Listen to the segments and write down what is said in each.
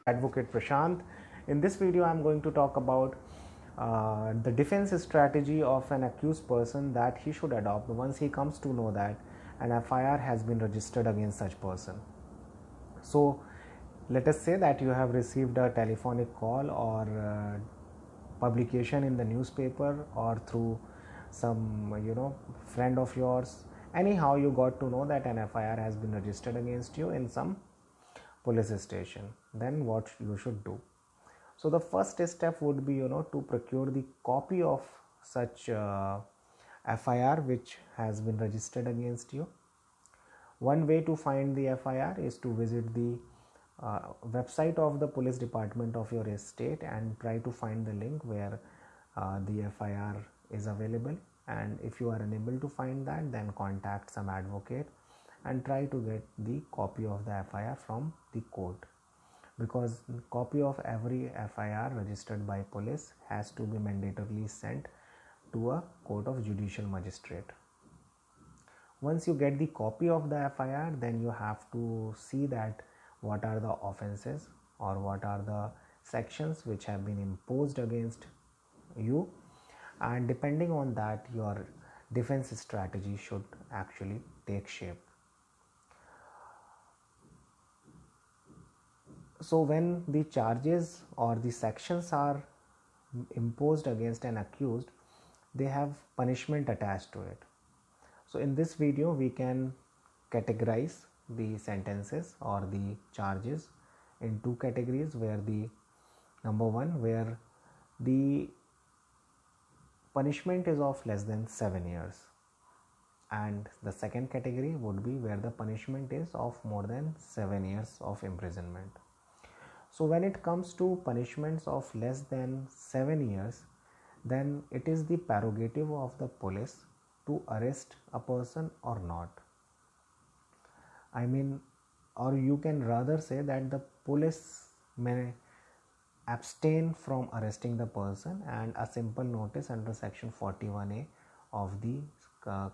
Advocate Prashant. In this video, I'm going to talk about the defense strategy of an accused person that he should adopt once he comes to know that an FIR has been registered against such person. So, let us say that you have received a telephonic call or publication in the newspaper or through some friend of yours. Anyhow, you got to know that an FIR has been registered against you in some police station. Then what you should do? So the first step would be to procure the copy of such FIR which has been registered against you. One way to find the FIR is to visit the website of the police department of your state and try to find the link where the FIR is available. And if you are unable to find that, then contact some advocate and try to get the copy of the FIR from the court, because copy of every FIR registered by police has to be mandatorily sent to a court of judicial magistrate. Once you get the copy of the FIR, then you have to see that what are the offenses or what are the sections which have been imposed against you, and depending on that your defense strategy should actually take shape. So when the charges or the sections are imposed against an accused, they have punishment attached to it. So in this video we can categorize the sentences or the charges in two categories, where the number one, where the punishment is of less than 7 years, and the second category would be where the punishment is of more than 7 years of imprisonment. So when it comes to punishments of less than 7 years, then it is the prerogative of the police to arrest a person or not. Or you can rather say that the police may abstain from arresting the person, and a simple notice under section 41A of the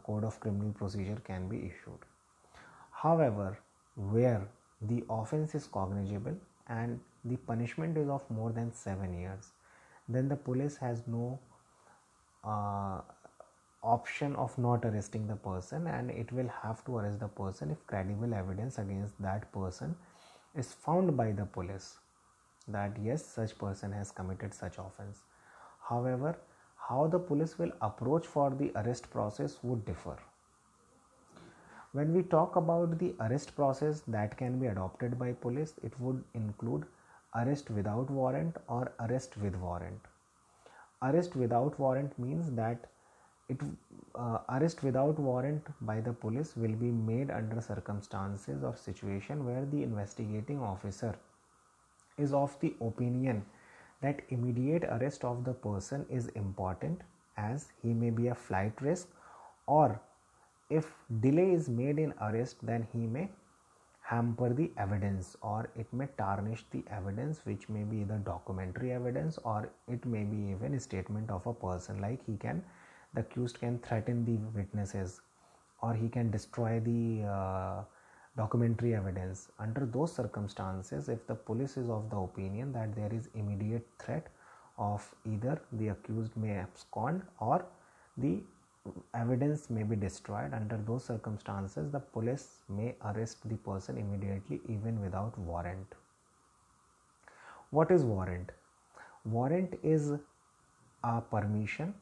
Code of Criminal Procedure can be issued. However, where the offense is cognizable and the punishment is of more than 7 years, then the police has no option of not arresting the person, and it will have to arrest the person if credible evidence against that person is found by the police that yes, such person has committed such offense. However, how the police will approach for the arrest process would differ. When we talk about the arrest process that can be adopted by police, it would include arrest without warrant or arrest with warrant. Arrest without warrant means that arrest without warrant by the police will be made under circumstances or situation where the investigating officer is of the opinion that immediate arrest of the person is important, as he may be a flight risk, or if delay is made in arrest, then he may hamper the evidence or it may tarnish the evidence, which may be either documentary evidence or it may be even a statement of a person, like the accused can threaten the witnesses or he can destroy the documentary evidence. Under those circumstances, if the police is of the opinion that there is immediate threat of either the accused may abscond or the evidence may be destroyed, under those circumstances the police may arrest the person immediately even without warrant. What is warrant? Warrant is a permission,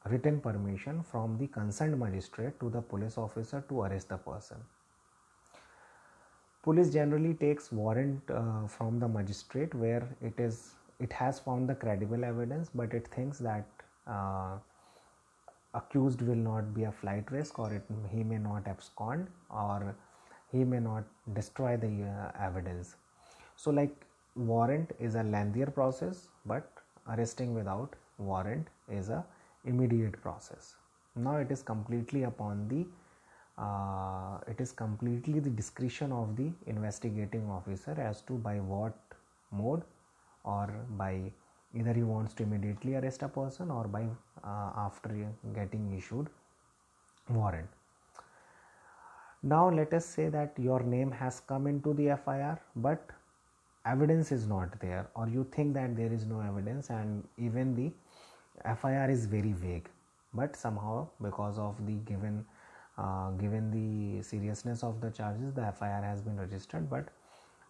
written permission from the concerned magistrate to the police officer to arrest the person. Police generally takes warrant from the magistrate where it has found the credible evidence, but it thinks that accused will not be a flight risk, or he may not abscond, or he may not destroy the evidence. So like warrant is a lengthier process, but arresting without warrant is a immediate process. Now it is completely upon the discretion of the investigating officer as to by what mode, or by either he wants to immediately arrest a person or by after getting issued warrant. Now let us say that your name has come into the FIR, but evidence is not there, or you think that there is no evidence, and even the FIR is very vague, but somehow because of the given the seriousness of the charges, the FIR has been registered, but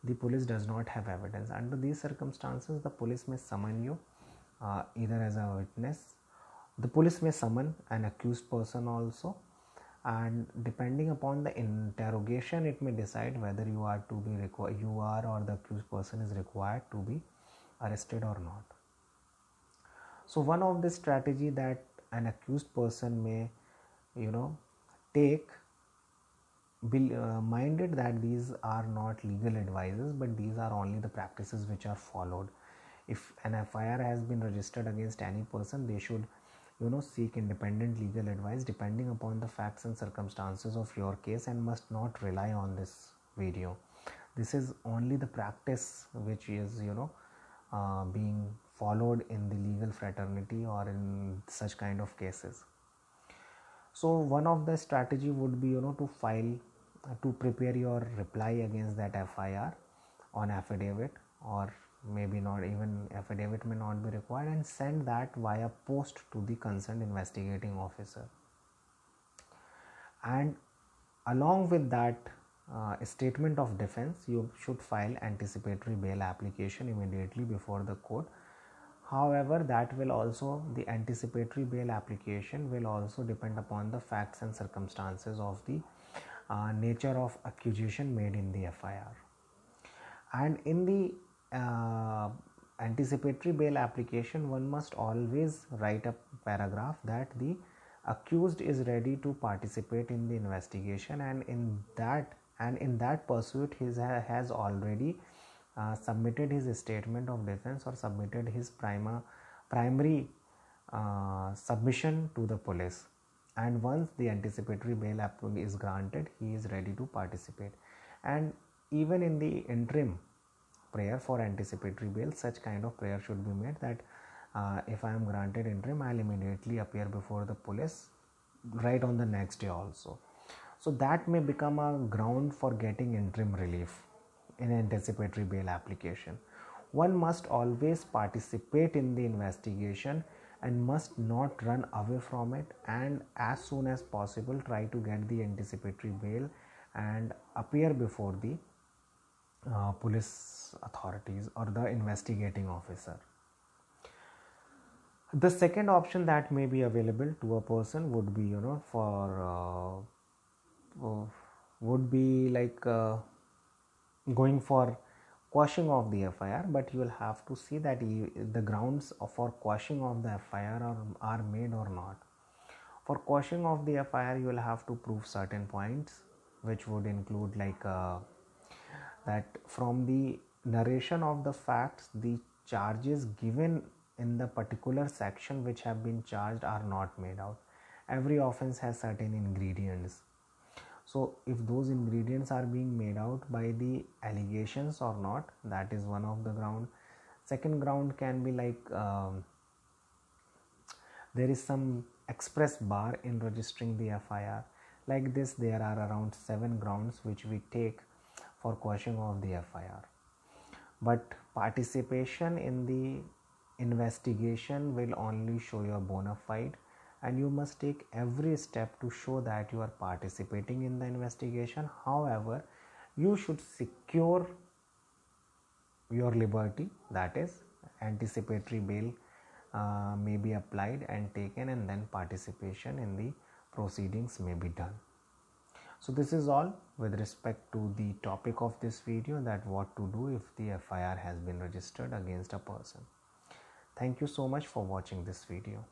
the police does not have evidence. Under these circumstances, the police may summon you either as a witness. The police may summon an accused person also, and depending upon the interrogation, it may decide whether you are or the accused person is required to be arrested or not. So one of the strategy that an accused person may take, be minded that these are not legal advices, but these are only the practices which are followed. If an FIR has been registered against any person, they should seek independent legal advice depending upon the facts and circumstances of your case, and must not rely on this video. This is only the practice which is being followed in the legal fraternity or in such kind of cases. So one of the strategy would be to prepare your reply against that FIR on affidavit, or maybe not, even affidavit may not be required, and send that via post to the concerned investigating officer. And along with that statement of defense, you should file anticipatory bail application immediately before the court. However, the anticipatory bail application will also depend upon the facts and circumstances of the nature of accusation made in the FIR. And in the anticipatory bail application, one must always write a paragraph that the accused is ready to participate in the investigation, and in that pursuit he has already submitted his statement of defense or submitted his primary submission to the police. And once the anticipatory bail is granted, he is ready to participate. And even in the interim prayer for anticipatory bail, such kind of prayer should be made that if I am granted interim, I will immediately appear before the police right on the next day also. So that may become a ground for getting interim relief in anticipatory bail application. One must always participate in the investigation and must not run away from it, and as soon as possible try to get the anticipatory bail and appear before the police authorities or the investigating officer. The second option that may be available to a person would be would be like going for quashing of the FIR, but you will have to see that the grounds for quashing of the FIR are made or not. For quashing of the FIR, you will have to prove certain points, which would include that from the narration of the facts, the charges given in the particular section which have been charged are not made out. Every offense has certain ingredients. So if those ingredients are being made out by the allegations or not, that is one of the ground. Second ground can be there is some express bar in registering the FIR. Like this, there are around 7 grounds which we take for quashing of the FIR. But participation in the investigation will only show your bona fide, and you must take every step to show that you are participating in the investigation. However, you should secure your liberty, that is anticipatory bail may be applied and taken, and then participation in the proceedings may be done. So this is all with respect to the topic of this video, that what to do if the FIR has been registered against a person. Thank you so much for watching this video.